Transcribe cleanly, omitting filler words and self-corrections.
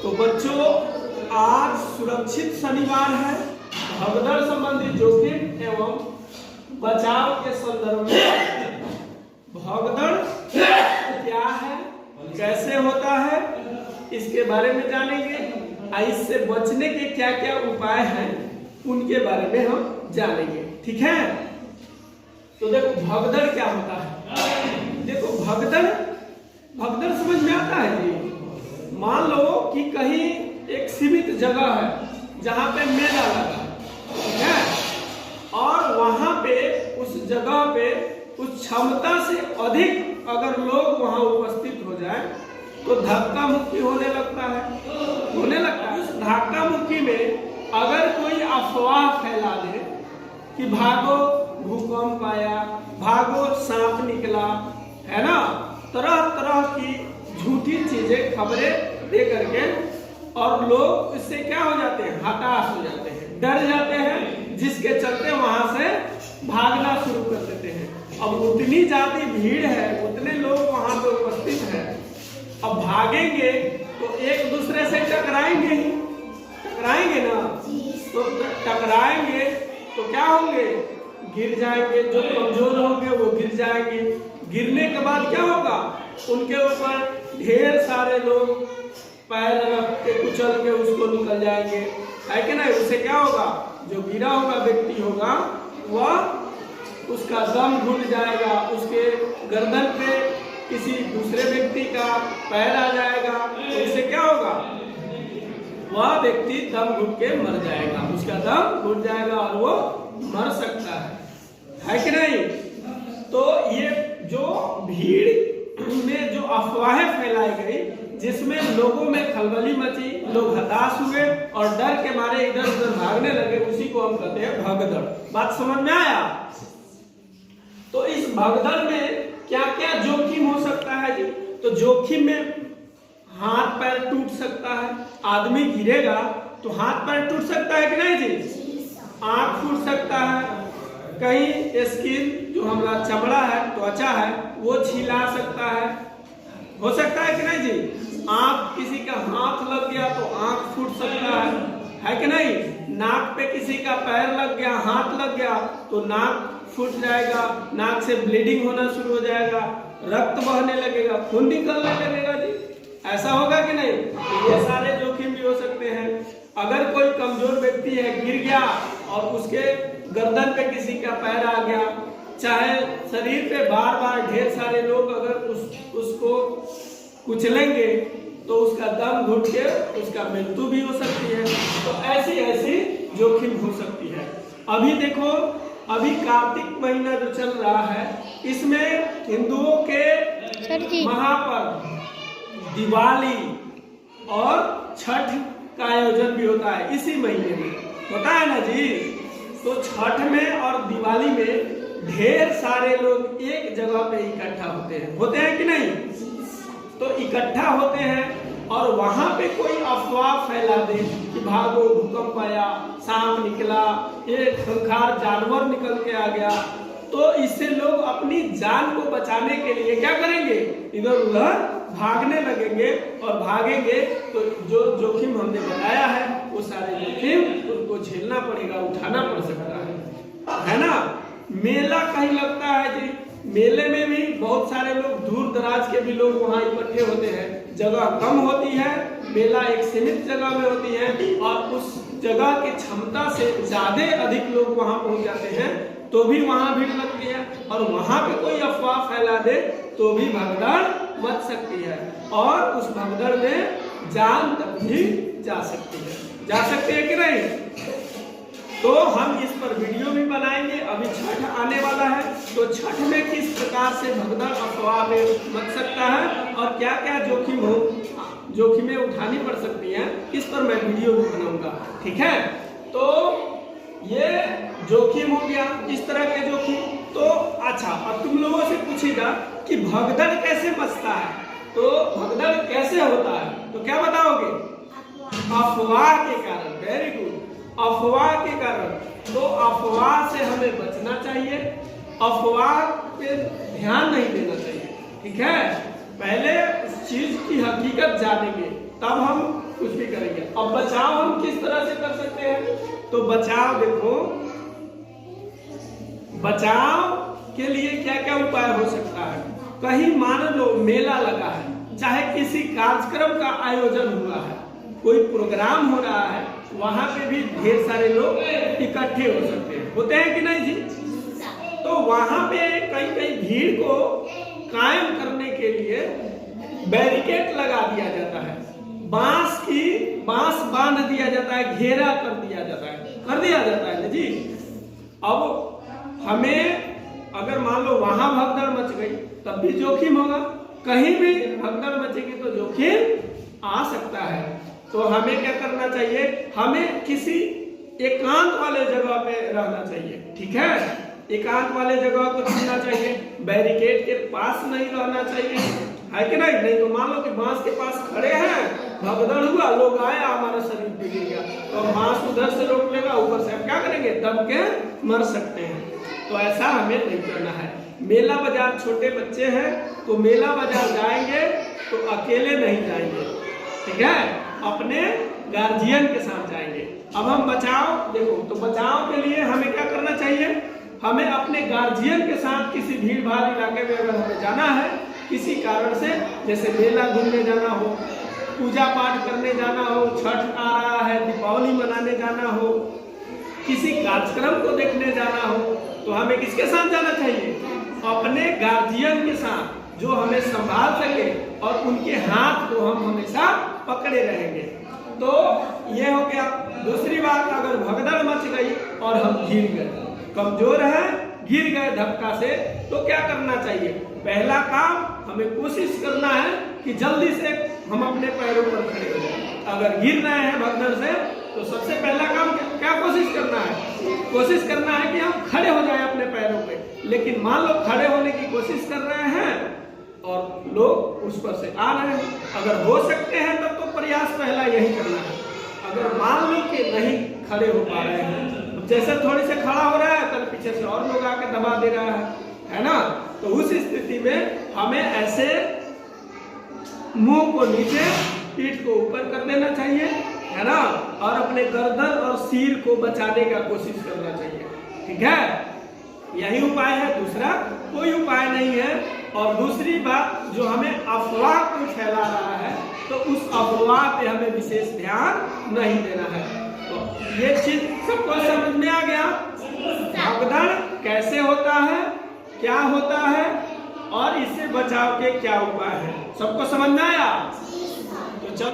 तो बच्चों आज सुरक्षित शनिवार है। भगदड़ संबंधी जोखिम एवं बचाव के संदर्भ में भगदड़ क्या है, कैसे होता है, इसके बारे में जानेंगे। इससे बचने के क्या क्या उपाय हैं उनके बारे में हम जानेंगे। ठीक है, तो देखो भगदड़ क्या होता है। देखो भगदड़ समझ में आता है जी। मान लो कि कहीं एक सीमित जगह है जहां पे मेला लगा, ठीक है, और वहां पे उस जगह पे उस क्षमता से अधिक अगर लोग वहां उपस्थित हो जाए तो धक्का मुक्की होने लगता है। उस धक्का मुक्की में अगर कोई अफवाह फैला दे कि भागो भूकंप आया, भागो सांप निकला, है ना, तरह तरह की झूठी चीजें खबरें दे करके, और लोग इससे क्या हो जाते हैं, हताश हो जाते हैं, डर जाते हैं, जिसके चलते वहां से भागना शुरू कर देते हैं। अब उतनी ज्यादा भीड़ है, उतने लोग वहां पे उपस्थित हैं, अब भागेंगे तो एक दूसरे से टकराएंगे ना, तो टकराएंगे तो क्या होंगे, गिर जाएंगे। जो कमजोर होंगे वो गिर जाएंगे। गिरने के बाद क्या होगा, उनके ऊपर ढेर सारे लोग पैर रख के कुचल के उसको निकल जाएंगे, है कि नहीं। उससे क्या होगा, जो गिरा होगा व्यक्ति होगा वह उसका दम घुट जाएगा, उसके गर्दन पे किसी दूसरे व्यक्ति का पैर आ जाएगा, तो इससे क्या होगा, वह व्यक्ति दम घुट के मर जाएगा, उसका दम घुट जाएगा और वो मर सकता है कि नहीं। तो ये जो भीड़ में जो अफवाहें फैलाई गई, जिसमें लोगों में खलबली मची, लोग हताश हुए और डर के मारे इधर उधर भागने लगे, उसी को हम कहते हैं भगदड़। बात समझ में आया। तो इस भगदड़ में क्या क्या जोखिम हो सकता है जी। तो जोखिम में हाथ पैर टूट सकता है, आदमी गिरेगा तो हाथ पैर टूट सकता है कि नहीं जी, आंख फूट सकता है, कहीं स्किन जो हमारा चमड़ा है, त्वचा है, वो छिला सकता है, हो सकता है कि नहीं जी। आंख किसी का हाथ लग गया तो आंख फूट सकता है कि नहीं। नाक पे किसी का पैर लग गया, हाथ लग गया तो नाक फूट जाएगा, नाक से ब्लीडिंग होना शुरू हो जाएगा, रक्त बहने लगेगा, खून निकलने लगेगा जी। ऐसा होगा कि नहीं। ये सारे जोखिम भी हो सकते हैं। अगर कोई कमजोर व्यक्ति है, गिर गया और उसके गर्दन पे किसी का पैर आ गया, चाहे शरीर पे बार बार ढेर सारे लोग अगर उसको कुचलेंगे तो उसका दम घुट के उसका मृत्यु भी हो सकती है। तो ऐसी जोखिम हो सकती है। अभी देखो, अभी कार्तिक महीना जो चल रहा है, इसमें हिंदुओं के महापर्व दिवाली और छठ का आयोजन भी होता है। इसी महीने में होता है ना जी। तो छठ में और दिवाली में ढेर सारे लोग एक जगह पे इकट्ठा होते हैं कि नहीं। तो इकट्ठा होते हैं और वहां पे कोई अफवाह फैला दे कि भागो भूकंप आया, सांप निकला, एक खूंखार जानवर निकल के आ गया, तो इससे लोग अपनी जान को बचाने के लिए क्या करेंगे, इधर उधर भागने लगेंगे। और भागेंगे तो जो जोखिम हमने बताया है वो सारे जोखिम उनको झेलना पड़ेगा, उठाना पड़ सकता है ना। मेला कहीं लगता है जी, मेले में भी बहुत सारे लोग, दूर दराज के भी लोग वहां इकट्ठे होते हैं। जगह कम होती है, मेला एक सीमित जगह में होती है और उस जगह की क्षमता से ज्यादा अधिक लोग वहां पहुंच जाते हैं, तो भी वहां भीड़ लगती है। और वहां पे कोई अफवाह फैला दे तो भी भगदड़ मच सकती है और उस भगदड़ में जान तक भी जा सकती है कि नहीं। तो हम इस पर वीडियो भी बनाएंगे। अभी छठ आने वाला है, तो छठ में किस प्रकार से भगदड़ अफवाह में मच सकता है और क्या क्या जोखिमें उठानी पड़ सकती हैं, इस पर मैं वीडियो भी बनाऊंगा। ठीक है, तो ये जोखिम हो गया, इस तरह के जोखिम। तो अच्छा, अब तुम लोगों से पूछेगा कि भगदड़ कैसे मचता है, तो भगदड़ कैसे होता है, तो क्या बताओगे, अफवाह के कारण। वेरी गुड, अफवाह के कारण। तो अफवाह से हमें बचना चाहिए, अफवाह पे ध्यान नहीं देना चाहिए। ठीक है, पहले उस चीज की हकीकत जानेंगे तब हम कुछ भी अब बचाव हम किस तरह से कर सकते हैं? तो बचाव देखो, बचाव के लिए क्या क्या उपाय हो सकता है? कहीं मान लो मेला लगा है, चाहे किसी कार्यक्रम का आयोजन हुआ है, कोई प्रोग्राम हो रहा है, वहां पे भी ढेर सारे लोग इकट्ठे हो सकते हैं, होते हैं कि नहीं जी? तो वहां पे कई कई भीड़ को कायम करने के लिए बैरिकेड लगा दिया जाता है, बांस बांध दिया जाता है, घेरा कर दिया जाता है ना जी। अब हमें अगर मान लो वहां भगदड़ मच गई तब भी जोखिम होगा, कहीं भी भगदड़ मचेगी तो जोखिम आ सकता है। तो हमें क्या करना चाहिए? हमें किसी एकांत वाले जगह पे रहना चाहिए, ठीक है? एकांत वाले जगह को चुनना चाहिए, बैरिकेड के पास नहीं रहना चाहिए, है कि नहीं? नहीं तो मान लो कि बांस के पास खड़े हैं, भगदड़ हुआ, लोग आए, हमारा शरीर बिगड़ गया, तो बांस उधर से रोक लेगा, ऊपर से हम क्या करेंगे? दब के मर सकते हैं। तो ऐसा हमें नहीं करना है। मेला बाजार, छोटे बच्चे हैं तो मेला बाजार जाएंगे तो अकेले नहीं जाएंगे, ठीक है? अपने गार्जियन के साथ जाएंगे। अब हम बचाव देखो, तो बचाव के लिए हमें क्या करना चाहिए? हमें अपने गार्जियन के साथ किसी भीड़ भाड़ इलाके में अगर हमें जाना है किसी कारण से, जैसे मेला घूमने जाना हो, पूजा पाठ करने जाना हो, छठ आ रहा है, दीपावली मनाने जाना हो, किसी कार्यक्रम को देखने जाना हो, तो हमें किसके साथ जाना चाहिए? अपने गार्जियन के साथ, जो हमें संभाल सके और उनके हाथ को हम हमेशा पकड़े रहेंगे। तो ये हो गया। दूसरी बात, अगर भगदड़ मच गई और हम गिर गए, कमजोर है, गिर गए धक्का से, तो क्या करना चाहिए? पहला काम हमें कोशिश करना है कि जल्दी से हम अपने पैरों पर खड़े हो जाए। अगर गिर रहे हैं भगदड़ से तो सबसे पहला काम क्या कोशिश करना है? कोशिश करना है कि हम खड़े हो जाएं अपने पैरों पे। लेकिन मान लो खड़े होने की कोशिश कर रहे हैं और लोग उस पर से आ रहे हैं, अगर हो सकते हैं तब तो प्रयास पहला यही करना है। अगर मान लो कि नहीं खड़े हो पा रहे हैं, जैसे थोड़ी से खड़ा हो रहा है तब पीछे से और लोग आके दबा दे रहा है ना? तो उस स्थिति में हमें ऐसे मुंह को नीचे, पीठ को ऊपर कर देना चाहिए, है ना? और अपने गर्दन और सिर को बचाने का कोशिश करना चाहिए, ठीक है? यही उपाय है, दूसरा कोई उपाय नहीं है। और दूसरी बात, जो हमें अफवाह को फैला रहा है तो उस अफवाह पे हमें विशेष ध्यान नहीं देना है। तो ये चीज सबको समझ में आ गया? भगदड़ कैसे होता है, क्या होता है और इससे बचाव के क्या उपाय है, सबको समझ में आया?